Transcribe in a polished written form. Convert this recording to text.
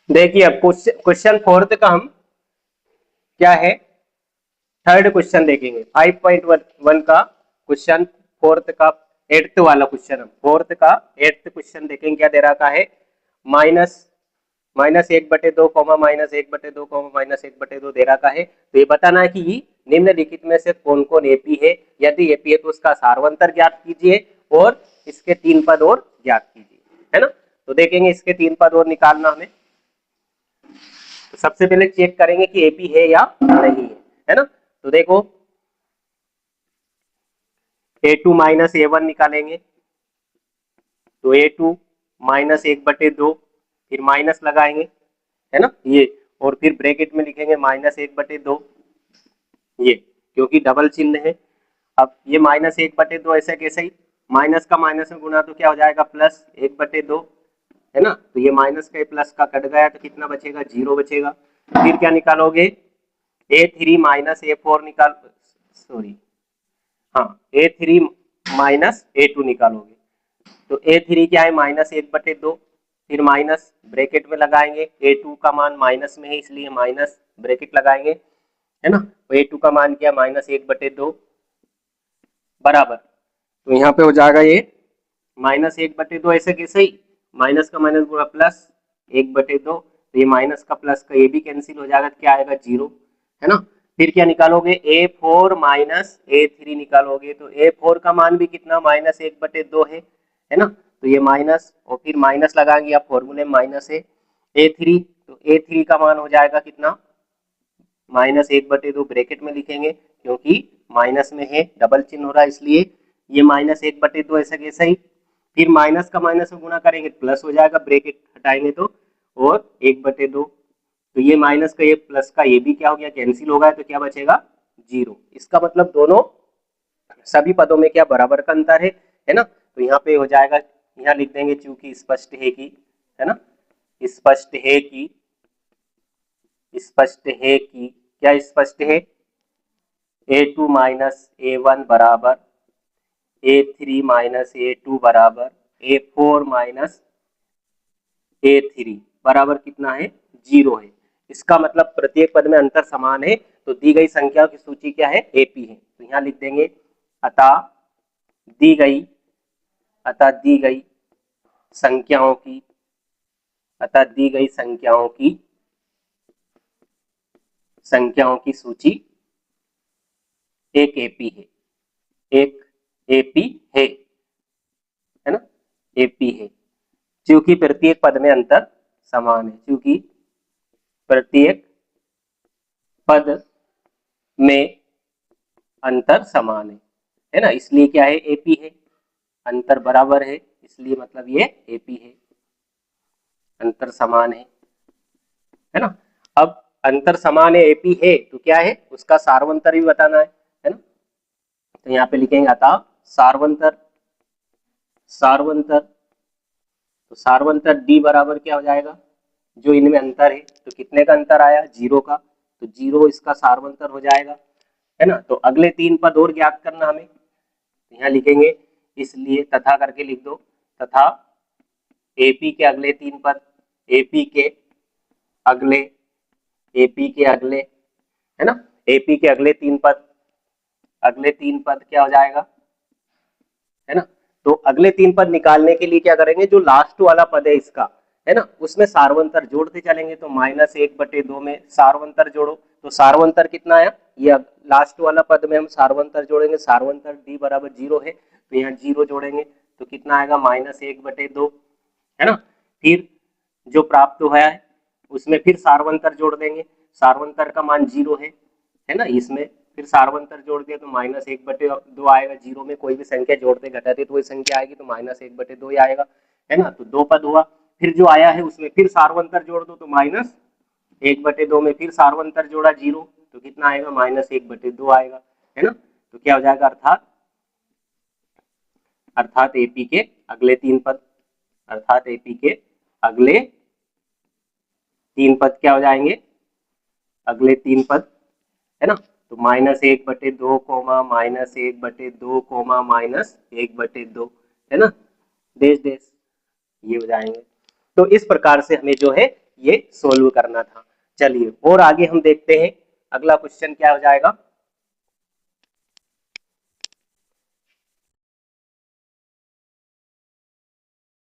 देखिए अब question fourth का हम क्या है, थर्ड क्वेश्चन देखेंगे। 5.1 का क्वेश्चन फोर्थ का एट्थ वाला क्वेश्चन, हम फोर्थ का एट्थ क्वेश्चन देखेंगे। क्या दे रखा है, माइनस माइनस 1/2 कॉमा -1/2 कॉमा -1/2 दे रखा है। तो ये बताना है कि निम्नलिखित में से कौन कौन एपी है। यदि एपी है तो उसका सारवंतर ज्ञात कीजिए और इसके 3 पद और ज्ञात कीजिए, है ना। तो देखेंगे इसके 3 पद और निकालना हमें। तो सबसे पहले चेक करेंगे कि एपी है या नहीं है ना। तो देखो a2 माइनस a1 निकालेंगे, तो a2 माइनस 1/2, फिर माइनस लगाएंगे, है ना ये, और फिर ब्रैकेट में लिखेंगे -1/2 ये, क्योंकि डबल चिन्ह है। अब ये -1/2 ऐसे कैसे ही, माइनस का माइनस में गुना तो क्या हो जाएगा +1/2, है ना। तो ये माइनस का प्लस का कट गया तो कितना बचेगा, 0 बचेगा। फिर क्या निकालोगे, a3 माइनस a4 निकाल, सॉरी हाँ, a3 माइनस a2 निकालोगे। तो a3 क्या है -1/2, फिर माइनस ब्रैकेट में लगाएंगे, a2 का मान माइनस में है इसलिए माइनस ब्रैकेट लगाएंगे, है ना। तो a2 का मान क्या, -1/2 बराबर, तो यहाँ पे हो जाएगा ये -1/2 ऐसे कैसे ही, माइनस का माइनस गुणा प्लस 1/2, तो ये माइनस का प्लस का ये भी कैंसिल हो जाएगा, क्या आएगा 0, है ना। फिर क्या निकालोगे, a4 माइनस a3 निकालोगे, तो a4 का मान भी कितना -1/2 है ना। तो ये माइनस और फिर माइनस लगाएंगे, आप फॉर्मूले में माइनस है, a3 तो a3 का मान हो जाएगा कितना -1/2 ब्रैकेट में लिखेंगे, क्योंकि माइनस में है, डबल चिन्ह हो रहा है इसलिए ये -1/2 ऐसे कैसे ही, फिर माइनस का माइनस में गुणा करेंगे प्लस हो जाएगा, ब्रैकेट हटाएंगे तो, और 1/2, तो ये माइनस का ये प्लस का ये भी क्या हो गया, कैंसिल हो गया, तो क्या बचेगा 0। इसका मतलब दोनों सभी पदों में क्या बराबर का अंतर है ना। तो यहाँ पे हो जाएगा, यहाँ लिख देंगे चूंकि स्पष्ट है कि, है ना, स्पष्ट है कि, स्पष्ट है कि, क्या स्पष्ट है, a2 माइनस a1 बराबर a3 माइनस a2 बराबर a4 माइनस a3 बराबर कितना है, 0 है। इसका मतलब प्रत्येक पद में अंतर समान है, तो दी गई संख्याओं की सूची क्या है, एपी है। तो यहाँ लिख देंगे अतः दी गई, अतः दी गई संख्याओं की, अतः दी गई संख्याओं की सूची एक एपी है, एक एपी है ना, एपी है, क्योंकि प्रत्येक पद में अंतर समान है, क्योंकि प्रत्येक पद में अंतर समान है ना, इसलिए क्या है, एपी है, अंतर बराबर है इसलिए मतलब ये एपी है, अंतर समान है ना। अब अंतर समान है, एपी है, तो क्या है, उसका सार्वंतर भी बताना है ना। तो यहाँ पे लिखेंगे अतः सार्वंतर, सार्वंतर, तो सार्वंतर डी बराबर क्या हो जाएगा, जो इनमें अंतर है, तो कितने का अंतर आया, 0 का, तो 0 इसका सार्वंतर हो जाएगा, है ना। तो अगले 3 पद और ज्ञात करना हमें, तो यहाँ लिखेंगे, इसलिए तथा करके लिख दो, तथा एपी के अगले 3 पद, एपी के अगले, एपी के अगले, है ना, एपी के अगले 3 पद, अगले 3 पद क्या हो जाएगा, है ना। तो अगले 3 पद निकालने के लिए क्या करेंगे, जो लास्ट वाला पद है इसका, है ना, उसमें सार्वंतर जोड़ते चलेंगे। तो -1/2 में सार्वंतर जोड़ो, तो सार्वंतर कितना आया, ये लास्ट वाला पद में हम सार्वंतर जोड़ेंगे, सार्वंतर डी बराबर 0 है, तो यहाँ 0 जोड़ेंगे तो कितना आएगा -1/2, है ना। फिर जो प्राप्त हुआ है उसमें फिर सार्वंतर जोड़ देंगे, सार्वंतर का मान 0 है ना, इसमें फिर सार्वंतर जोड़ दिया तो -1/2 आएगा, 0 में कोई भी संख्या जोड़ते घटाते तो वही संख्या आएगी, तो -1/2 ही आएगा, है ना। तो 2 पद हुआ, फिर जो आया है उसमें फिर सार्वंतर जोड़ दो, तो -1/2 में फिर सार्वंतर जोड़ा 0, तो कितना आएगा -1/2 आएगा, है ना। तो क्या हो जाएगा, अर्थात अर्थात एपी के अगले 3 पद, अर्थात एपी के अगले 3 पद क्या हो जाएंगे, अगले 3 पद, है ना। तो -1/2 कोमा -1/2 कोमा -1/2, है ना, देश देश ये हो जाएंगे। तो इस प्रकार से हमें जो है ये सोल्व करना था। चलिए और आगे हम देखते हैं अगला क्वेश्चन क्या हो जाएगा।